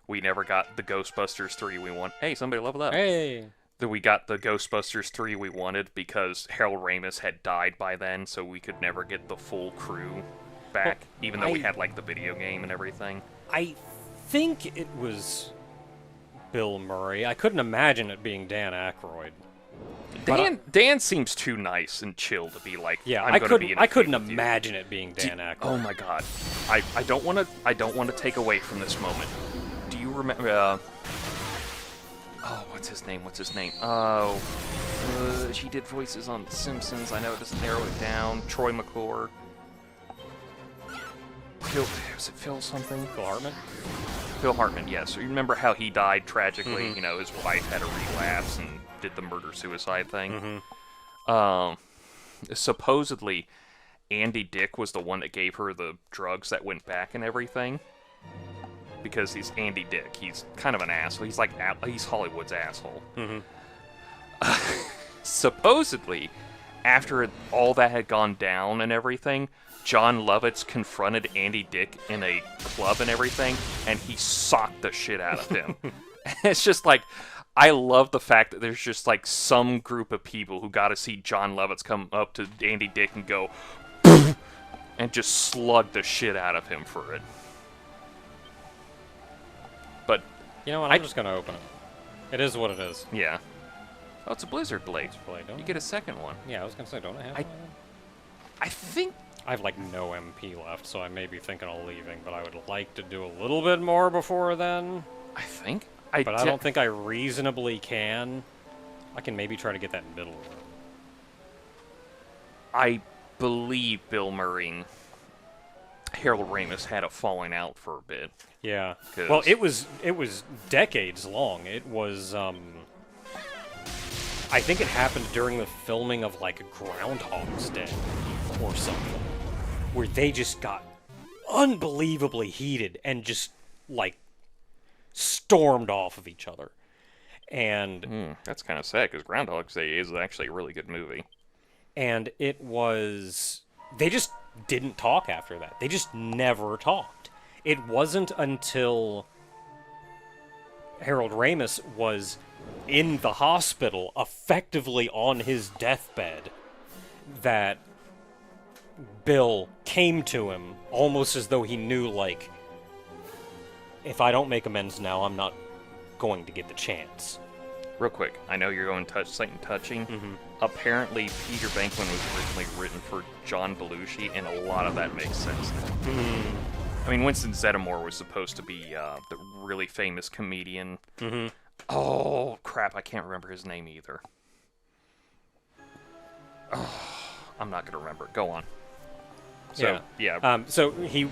we never got the Ghostbusters 3 we want. Hey, somebody leveled up. Hey! That we got the Ghostbusters 3 we wanted because Harold Ramis had died by then, so we could never get the full crew back, even though we had, like, the video game and everything. I think it was Bill Murray. I couldn't imagine it being Dan Aykroyd. Dan seems too nice and chill to be like, Yeah, I'm I gonna be couldn't. in a I feud couldn't with you. imagine it being Dan Aykroyd. Oh my god, I don't want to take away from this moment. Do you remember? Oh, what's his name? Oh, she did voices on The Simpsons. I know it doesn't narrow it down. Troy McClure. Was it Phil something? Phil Hartman. Phil Hartman, yes. So you remember how he died tragically? Mm-hmm. You know, his wife had a relapse and did the murder-suicide thing. Mm-hmm. Supposedly, Andy Dick was the one that gave her the drugs that went back and everything. Because he's Andy Dick. He's kind of an asshole. He's Hollywood's asshole. Mm-hmm. Supposedly, after all that had gone down and everything, John Lovitz confronted Andy Dick in a club and everything, and he socked the shit out of him. It's just like, I love the fact that there's just like some group of people who got to see John Lovitz come up to Andy Dick and go, and just slug the shit out of him for it. But You know what? I'm just gonna open it. It is what it is. yeah. Oh, it's a Blizzard Blade. Blade, don't You I? get a second one. Yeah, I was gonna say, don't I have one? I think. I have like no MP left, so I may be thinking of leaving, but I would like to do a little bit more before then. But I don't think I reasonably can. I can maybe try to get that middle one. I believe Bill Murray and Harold Ramis had a falling out for a bit. Yeah. 'Cause- Well, it was decades long. It was I think it happened during the filming of like Groundhog's Day or something, where they just got unbelievably heated and just like stormed off of each other. And That's kind of sad because Groundhog's Day is actually a really good movie. and it was they just didn't talk after that. They just never talked. It wasn't until Harold Ramis was in the hospital, effectively on his deathbed, that Bill came to him almost as though he knew, like, if I don't make amends now, I'm not going to get the chance. Real quick, I know you're going something touching. Apparently, Peter Venkman was originally written for John Belushi, and a lot of that makes sense now. I mean, Winston Zeddemore was supposed to be the really famous comedian. Oh, crap, I can't remember his name either. Oh, I'm not going to remember it. Go on. So, yeah. So he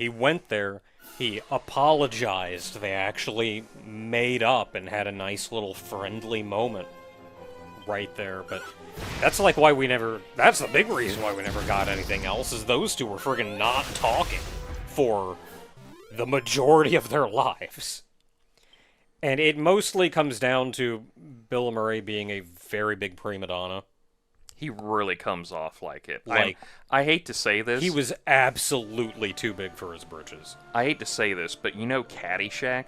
went there. He apologized. They actually made up and had a nice little friendly moment right there. But that's like why we never. That's the big reason why we never got anything else. Is those two were friggin' not talking for the majority of their lives. And it mostly comes down to Bill Murray being a very big prima donna. He really comes off like it. Like, I hate to say this. He was absolutely too big for his britches. I hate to say this, but you know Caddyshack?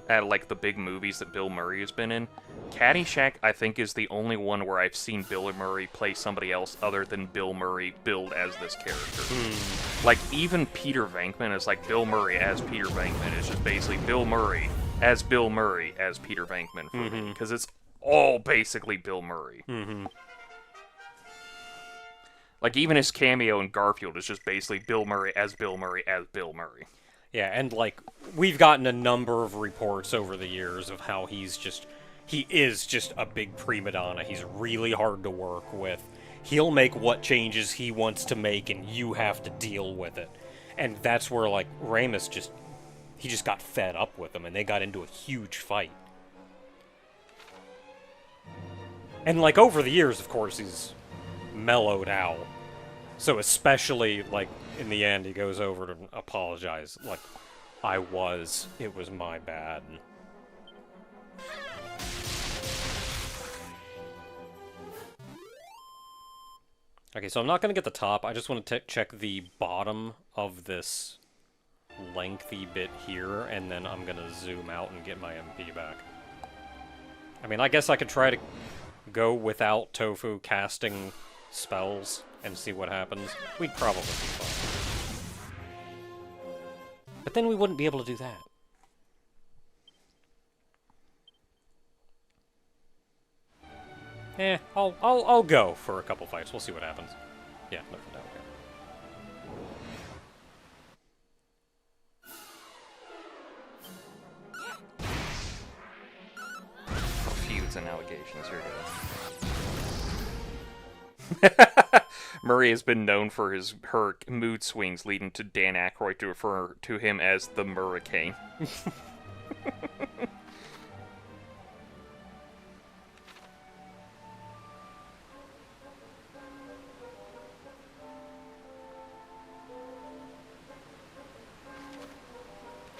At like the big movies that Bill Murray has been in? Caddyshack, I think, is the only one where I've seen Bill Murray play somebody else other than Bill Murray billed as this character. Like, even Peter Venkman is like Bill Murray as Peter Venkman. It's just basically Bill Murray as Peter Venkman for me. Because it's all basically Bill Murray. Like, even his cameo in Garfield is just basically Bill Murray as Bill Murray as Bill Murray. Yeah, and like, we've gotten a number of reports over the years of how he is just a big prima donna. He's really hard to work with. He'll make what changes he wants to make, and you have to deal with it. And that's where, like, Ramis he just got fed up with him, and they got into a huge fight. And, like, over the years, of course, he's mellowed out. So especially, like, in the end, he goes over to apologize. Like, it was my bad. Okay, so I'm not going to get the top. I just want to check the bottom of this lengthy bit here, and then I'm going to zoom out and get my MP back. I mean, I guess I could try to go without Tofu casting spells and see what happens. We'd probably be fine. But then we wouldn't be able to do that. I'll go for a couple fights. We'll see what happens. Yeah, no, for now. Feuds and allegations. Here we go. Murray has been known for her mood swings, leading to Dan Aykroyd to refer to him as the Murricane.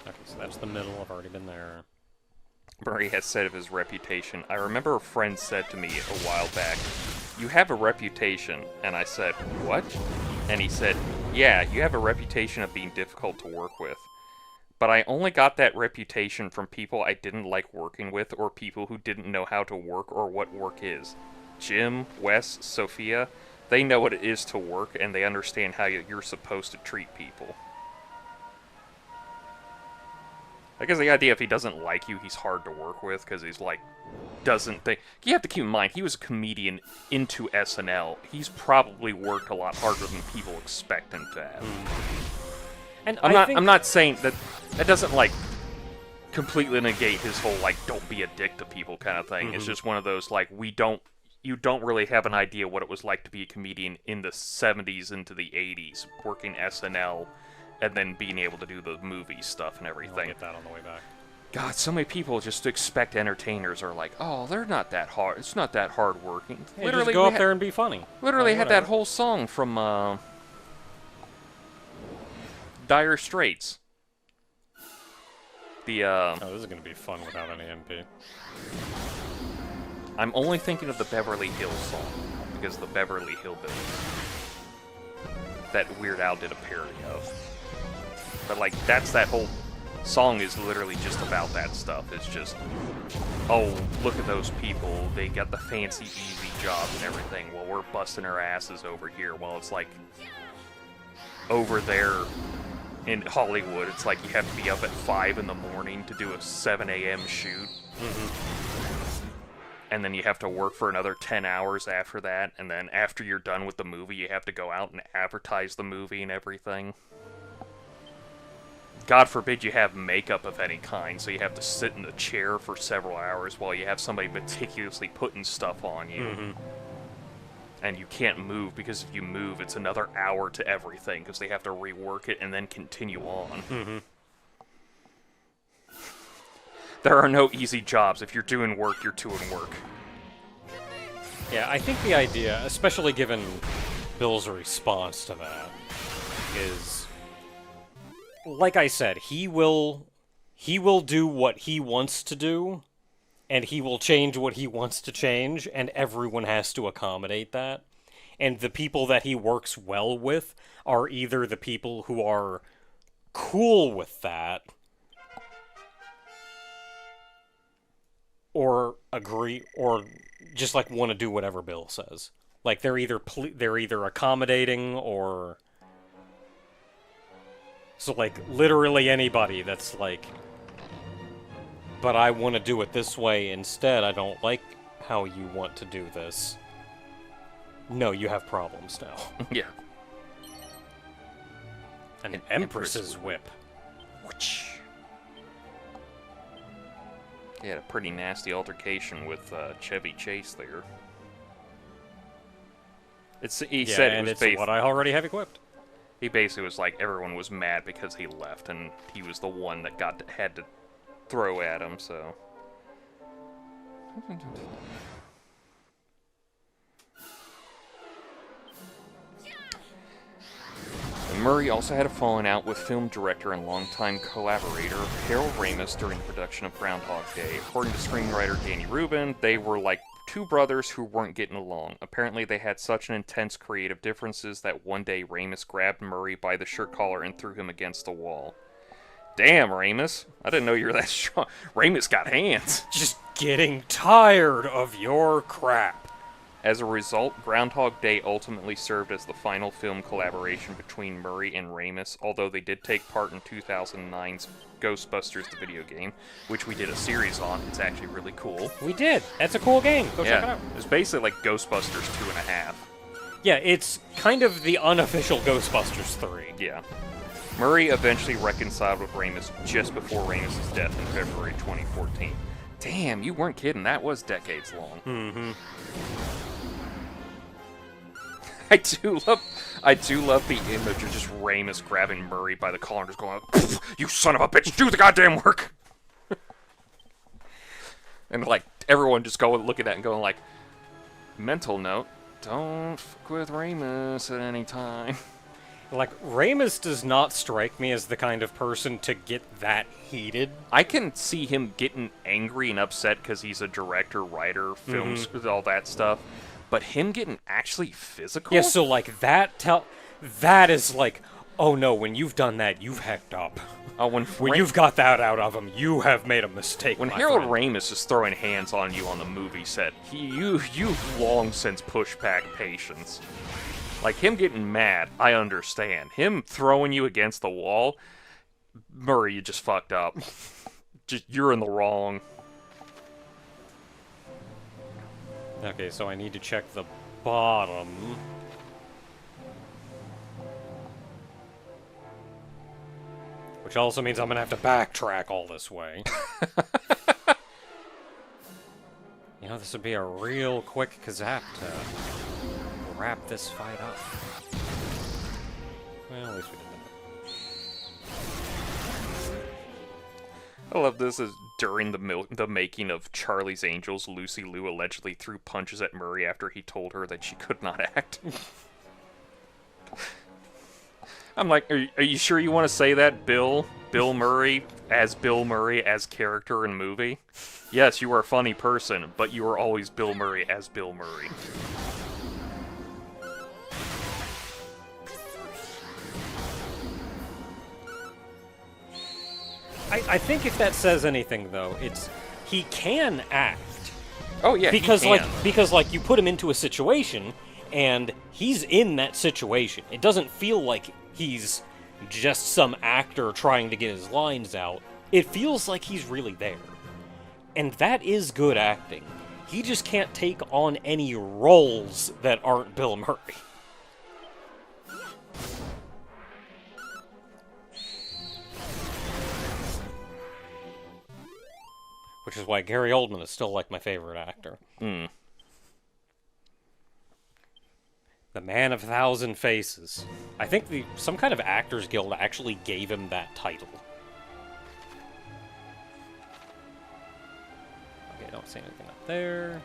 Okay, so that's the middle. I've already been there. Murray has said of his reputation, I remember a friend said to me a while back, "You have a reputation." And I said, "What?" And he said, "Yeah, you have a reputation of being difficult to work with. But I only got that reputation from people I didn't like working with or people who didn't know how to work or what work is. Jim, Wes, Sophia, they know what it is to work and they understand how you're supposed to treat people." I guess the idea if he doesn't like you, he's hard to work with because he's like, doesn't think. You have to keep in mind, he was a comedian into SNL. He's probably worked a lot harder than people expect him to have. And I'm not saying that doesn't like completely negate his whole like don't be a dick to people kind of thing. It's just one of those like you don't really have an idea what it was like to be a comedian in the 70s into the 80s, working SNL. And then being able to do the movie stuff and everything. I'll get that on the way back. God, so many people just expect entertainers are like, oh, they're not that hard. It's not that hard working. Yeah, literally, just go up there and be funny. Literally had that whole song from Dire Straits. Oh, this is gonna be fun without any MP. I'm only thinking of the Beverly Hills song because the Beverly Hillbillies that Weird Al did a parody of. But, like, that whole song is literally just about that stuff. It's just, oh, look at those people. They got the fancy, easy jobs and everything. Well, we're busting our asses over here. Well, it's like, over there in Hollywood, it's like you have to be up at 5 in the morning to do a 7 a.m. shoot. And then you have to work for another 10 hours after that. And then after you're done with the movie, you have to go out and advertise the movie and everything. God forbid you have makeup of any kind, so you have to sit in a chair for several hours while you have somebody meticulously putting stuff on you. And you can't move, because if you move, it's another hour to everything, because they have to rework it and then continue on. There are no easy jobs. If you're doing work, you're doing work. Yeah, I think the idea, especially given Bill's response to that, is... Like I said, he will do what he wants to do, and he will change what he wants to change, and everyone has to accommodate that. And the people that he works well with are either the people who are cool with that, or agree, or just like want to do whatever Bill says. Like they're either accommodating or... So, like, literally anybody that's like, but I want to do it this way instead, I don't like how you want to do this. No, you have problems now. Yeah. An Empress's whip. He had a pretty nasty altercation with Chevy Chase there. He said it was it's what I already have equipped. He basically was like, everyone was mad because he left, and he was the one that had to throw at him, so... And Murray also had a falling out with film director and longtime collaborator Harold Ramis during the production of Groundhog Day. According to screenwriter Danny Rubin, they were like two brothers who weren't getting along. Apparently they had such an intense creative differences that one day Ramis grabbed Murray by the shirt collar and threw him against the wall. Damn, Ramis. I didn't know you were that strong. Ramis got hands. Just getting tired of your crap. As a result, Groundhog Day ultimately served as the final film collaboration between Murray and Ramis, although they did take part in 2009's Ghostbusters, the video game, which we did a series on. It's actually really cool. We did. That's a cool game. Go check it out. It's basically like Ghostbusters 2.5. Yeah, it's kind of the unofficial Ghostbusters 3. Yeah. Murray eventually reconciled with Ramis just before Ramis' death in February 2014. Damn, you weren't kidding. That was decades long. Mm-hmm. I do love the image of just Ramis grabbing Murray by the collar and just going, "You son of a bitch, do the goddamn work!" And like everyone just looking at it and going like, mental note, don't fuck with Ramis at any time. Like, Ramis does not strike me as the kind of person to get that heated. I can see him getting angry and upset because he's a director, writer, films, all that stuff. But him getting actually physical? Yeah, so like that is like, oh no, when you've done that, you've hecked up. When you've got that out of him, you have made a mistake. When Harold Ramis is throwing hands on you on the movie set, you've long since pushed back patience. Like, him getting mad, I understand. Him throwing you against the wall, Murray, you just fucked up. You're in the wrong. Okay, so I need to check the bottom. Which also means I'm gonna have to backtrack all this way. You know, this would be a real quick kazap to wrap this fight up. Well, at least we didn't. I love this is during the making of Charlie's Angels, Lucy Liu allegedly threw punches at Murray after he told her that she could not act. I'm like, are you sure you want to say that, Bill? Bill Murray as character in movie? Yes, you are a funny person, but you are always Bill Murray as Bill Murray. I think if that says anything, though, it's he can act. Oh yeah, because he can. like you put him into a situation and he's in that situation. It doesn't feel like he's just some actor trying to get his lines out. It feels like he's really there. And that is good acting. He just can't take on any roles that aren't Bill Murray. Which is why Gary Oldman is still like my favorite actor. Mm. The Man of Thousand Faces. I think some kind of Actors Guild actually gave him that title. Okay, I don't see anything up there.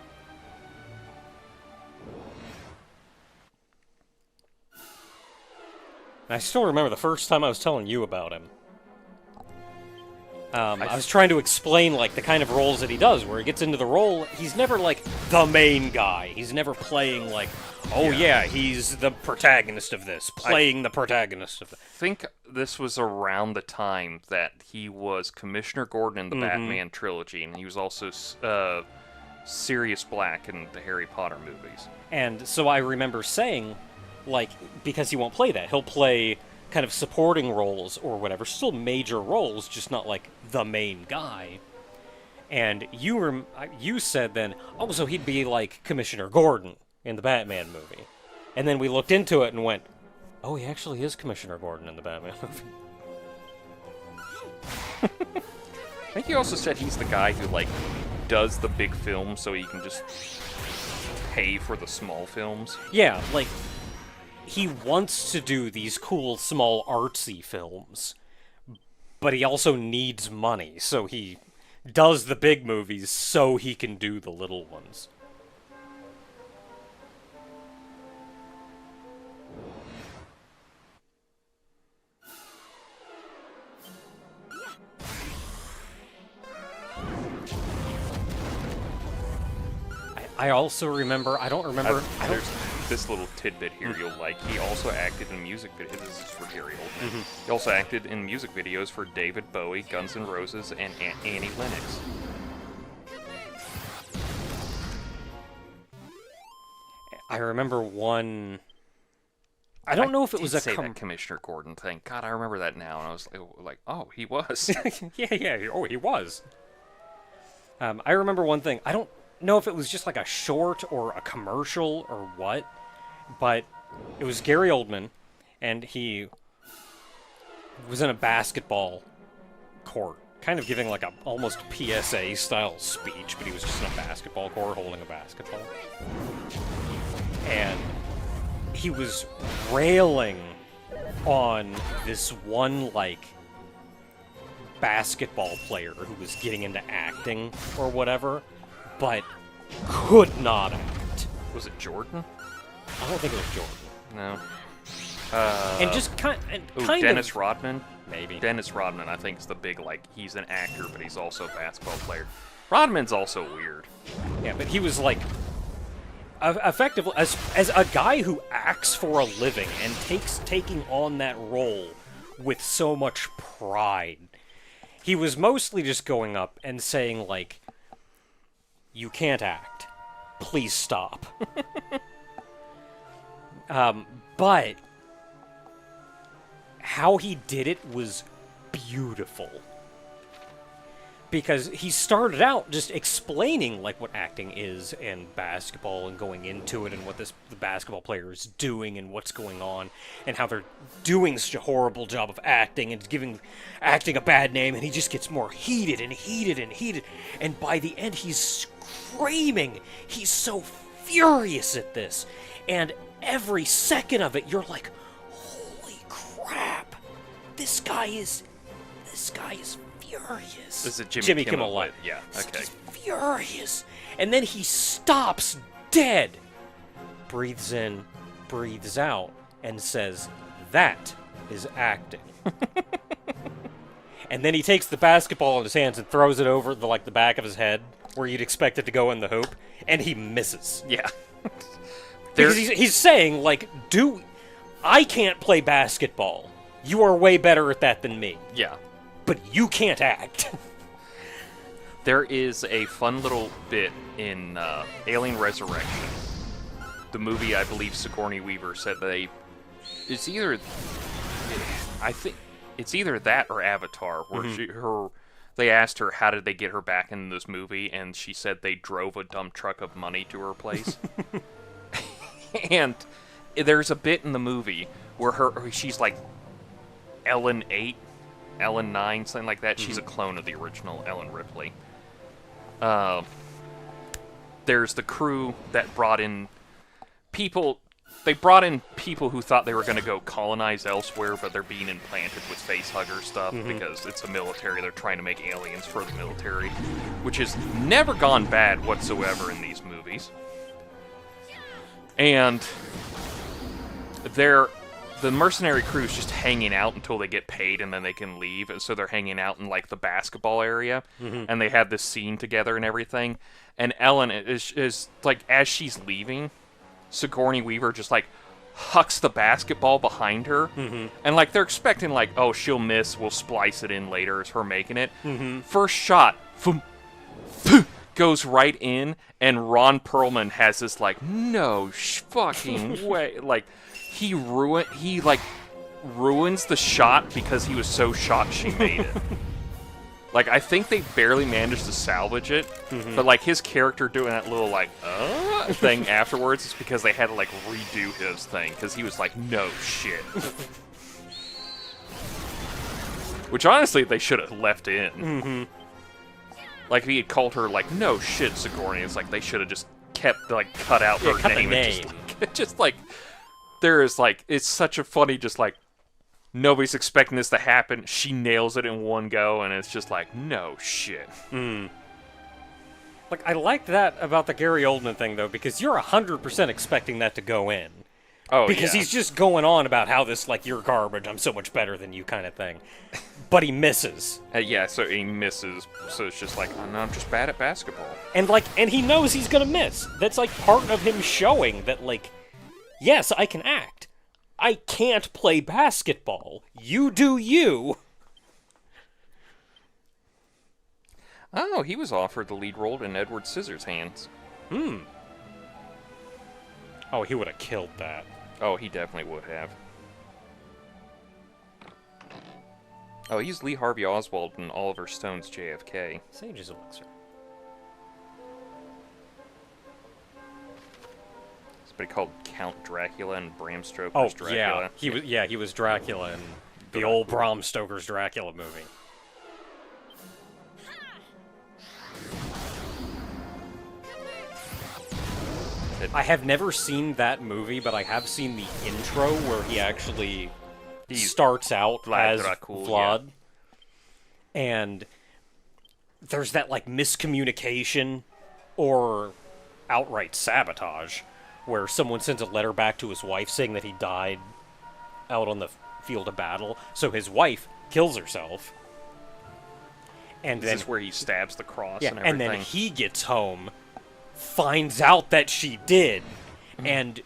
And I still remember the first time I was telling you about him. I was trying to explain, like, the kind of roles that he does, where he gets into the role, he's never, like, the main guy. He's never playing, like, oh, yeah he's the protagonist of this, playing the protagonist of that. I think this was around the time that he was Commissioner Gordon in the Batman trilogy, and he was also Sirius Black in the Harry Potter movies. And so I remember saying, like, because he won't play that, he'll play kind of supporting roles or whatever, still major roles, just not like the main guy. And you said then, oh, so he'd be like Commissioner Gordon in the Batman movie. And then we looked into it and went, oh, he actually is Commissioner Gordon in the Batman movie. I think he also said he's the guy who, like, does the big films so he can just pay for the small films. Yeah, like, he wants to do these cool, small, artsy films, but he also needs money, so he does the big movies so he can do the little ones. I also remember, There's this little tidbit here you'll like. He also acted in music videos. This is for Gary Oldman. He also acted in music videos for David Bowie, Guns N' Roses, and Annie Lennox. I remember one. I don't know if it was a that Commissioner Gordon thing. God, I remember that now, and I was like, oh, he was. yeah. Oh, he was. I remember one thing. I don't know if it was just like a short or a commercial or what, but it was Gary Oldman, and he was in a basketball court, kind of giving like a almost PSA style speech, but he was just in a basketball court holding a basketball. And he was railing on this one, like, basketball player who was getting into acting or whatever, but could not act. Was it Jordan? I don't think it was Jordan. No. And just kind Dennis of... Rodman? Maybe. Dennis Rodman, I think, is the big, like, he's an actor, but he's also a basketball player. Rodman's also weird. Yeah, but he was, like, effectively, as a guy who acts for a living and taking on that role with so much pride, he was mostly just going up and saying, like, you can't act. Please stop. But how he did it was beautiful. Because he started out just explaining, like, what acting is and basketball and going into it and what the basketball player is doing and what's going on and how they're doing such a horrible job of acting and giving acting a bad name, and he just gets more heated and heated and heated. And by the end, he's screaming. He's so furious at this. And every second of it, you're like, holy crap, this guy is furious. This is Jimmy Kimmel Live. Yeah, okay. He's furious. And then he stops dead, breathes in, breathes out, and says, that is acting. And then he takes the basketball in his hands and throws it over the back of his head, where you'd expect it to go in the hoop, and he misses. Yeah. Because he's saying, like, I can't play basketball. You are way better at that than me. Yeah. But you can't act. There is a fun little bit in Alien Resurrection. The movie, I believe Sigourney Weaver said it's either that or Avatar, where they asked her how did they get her back in this movie, and she said they drove a dump truck of money to her place. And there's a bit in the movie where she's like Ellen 8, Ellen 9, something like that. She's a clone of the original Ellen Ripley. There's the crew that brought in people. They brought in people who thought they were going to go colonize elsewhere, but they're being implanted with facehugger stuff because it's the military. They're trying to make aliens for the military, which has never gone bad whatsoever in these movies. And the mercenary crew is just hanging out until they get paid, and then they can leave. And so they're hanging out in, like, the basketball area, and they have this scene together and everything. And Ellen is like, as she's leaving, Sigourney Weaver just, like, hucks the basketball behind her. And, like, they're expecting, like, oh, she'll miss, we'll splice it in later as her making it. First shot, goes right in, and Ron Perlman has this, like, no fucking way. Like, he ruins the shot because he was so shocked she made it. Like, I think they barely managed to salvage it, but, like, his character doing that little, like, thing afterwards is because they had to, like, redo his thing, because he was like, no shit. Which, honestly, they should have left in. Like, if he had called her, like, no shit, Sigourney, it's like they should have just kept, like, cut out her name. And just, like, there is, like, it's such a funny, just, like, nobody's expecting this to happen. She nails it in one go, and it's just like, no shit. Like, I liked that about the Gary Oldman thing, though, because you're 100% expecting that to go in. Oh, because he's just going on about how this, like, you're garbage, I'm so much better than you kind of thing. But he misses. Yeah, so he misses. So it's just like, oh, no, I'm just bad at basketball. And, like, and he knows he's gonna miss. That's, like, part of him showing that, like, yes, I can act. I can't play basketball. You do you. Oh, he was offered the lead role in Edward Scissorhands. Oh, he would have killed that. Oh, he definitely would have. Oh, he used Lee Harvey Oswald in Oliver Stone's JFK. Sage's Elixir. Somebody called Count Dracula and Bram Stoker's Dracula. Yeah, he was Dracula in the old Bram Stoker's Dracula movie. I have never seen that movie, but I have seen the intro where he actually starts out Vlad as Dracul, Vlad. And there's that, like, miscommunication or outright sabotage where someone sends a letter back to his wife saying that he died out on the field of battle. So his wife kills herself. And This is where he stabs the cross and everything. and then he gets home, finds out that she did, and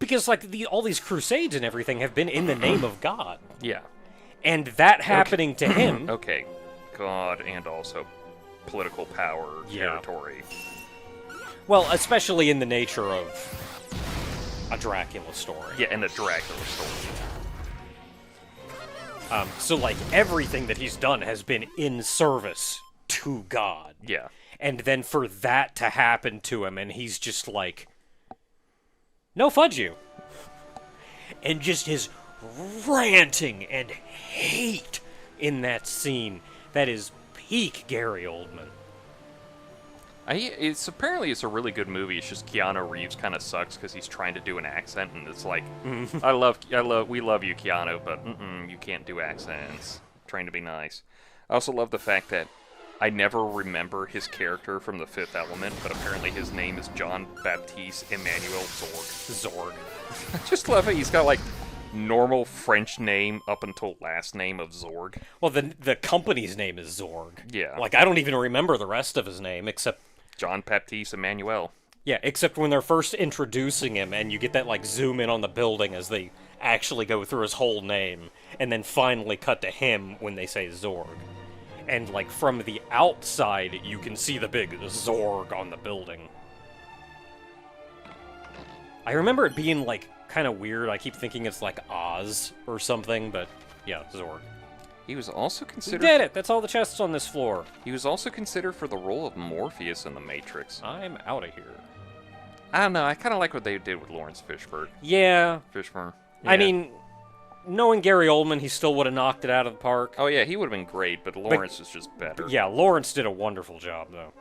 because like all these crusades and everything have been in the name of God. Yeah. And that happening to him. Okay. God and also political power territory. Well, especially in the nature of a Dracula story. Yeah, and a Dracula story. So, like, everything that he's done has been in service to God. Yeah. And then for that to happen to him, and he's just like, no, fudge you. And just his ranting and hate in that scene. That is peak Gary Oldman. Apparently it's a really good movie. It's just Keanu Reeves kind of sucks because he's trying to do an accent, and it's like, we love you, Keanu, but you can't do accents. Trying to be nice. I also love the fact that I never remember his character from The Fifth Element, but apparently his name is John Baptiste Emmanuel Zorg. Zorg. I just love it. He's got like normal French name up until last name of Zorg. Well, the company's name is Zorg. Yeah. Like, I don't even remember the rest of his name, except... John Baptiste Emmanuel. Yeah, except when they're first introducing him, and you get that, like, zoom in on the building as they actually go through his whole name, and then finally cut to him when they say Zorg. And, like, from the outside, you can see the big Zorg on the building. I remember it being, like, kind of weird. I keep thinking it's, like, Oz or something, but, yeah, Zorg. He was also We considered. did it! That's all the chests on this floor. He was also considered for the role of Morpheus in The Matrix. I'm out of here. I don't know. I kind of like what they did with Lawrence Fishburne. Yeah. Fishburne. I Yeah. mean, knowing Gary Oldman, he still would have knocked it out of the park. Oh yeah, he would have been great, but Lawrence is just better. Yeah, Lawrence did a wonderful job, though.